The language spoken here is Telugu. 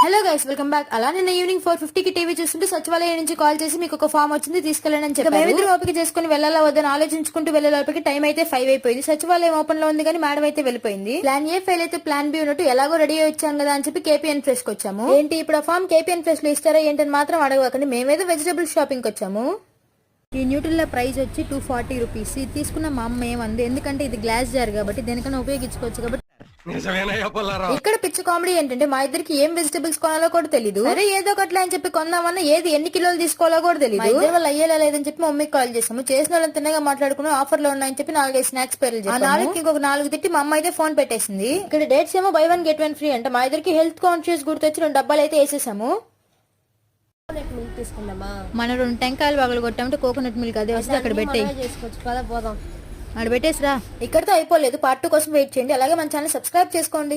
Hello guys, welcome back. అలా నిన్న ఈవినింగ్ 4:50కి టీవీ చూస్తుంటే సచివాలయం నుంచి కాల్ చేసి మీకు ఒక ఫామ్ వచ్చింది తీసుకెళ్ళని చెప్పారు. మేమిద్దరు ఓపిక చేసుకుని వెళ్ళాలా వద్దని ఆలోచించుకుంటూ వెళ్ళేలోపలికి టైం అయితే 5 అయిపోయింది. సచివాలయం ఓపెన్ లో ఉంది కానీ మేడం అయితే వెళ్ళిపోయింది. ప్లాన్ ఏ ఫెయిల్ అయితే ప్లాన్ బి ఉన్నట్టు ఎలాగో రెడీ అయ్యి వచ్చాను కదా అని చెప్పి కేపీఎన్ ఫ్రెష్ కి వచ్చాము. ఏంటి ఇప్పుడు ఆ ఫామ్ కేపీఎన్ ఫ్రెష్ లో ఇస్తారా ఏంటని మాత్రం అడగకండి. మేమేదో వెజిటబుల్ షాపింగ్ కి వచ్చాము. ఈ న్యూట్రిల్లా ప్రైస్ వచ్చి 240 రూపీస్. ఇది తీసుకున్న మా అమ్మ ఏమంది, ఎందుకంటే ఇది గ్లాస్ జార్ కాబట్టి దేనికన్నా ఉపయోగించుకోవచ్చు కాబట్టి. ఇక్కడ పిచ్చి కామెడీ ఏంటంటే మా ఇద్దరికి ఏం వెజిటబుల్స్ కొనాలో కూడా తెలీదు. సరే ఏదో ఒకట్లా అని చెప్పి కొందామన్నా ఏది ఎన్ని కిలోలు తీసుకోవాలో కూడా తెలియదు. ఇద్దరు వాళ్ళు అయ్యేలా లేదని చెప్పి మా మమ్మీకి కాల్ చేసాము. చేసిన వాళ్ళని తిన్నగా మాట్లాడుకుని ఆఫర్ లో ఉన్నాయని చెప్పి 4-5 స్నాక్స్ పేర్లు చెప్పాము. ఆ 4కి ఇంకొక 4 తిట్టి మా అమ్మ అయితే ఫోన్ పెట్టేసింది. ఇక్కడ డేట్స్ ఏమో buy 1 get 1 ఫ్రీ అంట. మా ఇద్దరికి హెల్త్ కాన్షియస్ గుర్తొచ్చి 2 డబ్బాలు అయితే వేసేసాము. మన 2 టెంకాయలు పగలు కొట్టామంటే కోకోనట్ మిల్క్ అదే వస్తుంది. అక్కడ పెట్టే అక్కడ పెట్టేసిరా. ఇక్కడతో అయిపోలేదు, పార్ట్ 2 కోసం వెయిట్ చేయండి. అలాగే మన ఛానల్ సబ్స్క్రైబ్ చేసుకోండి.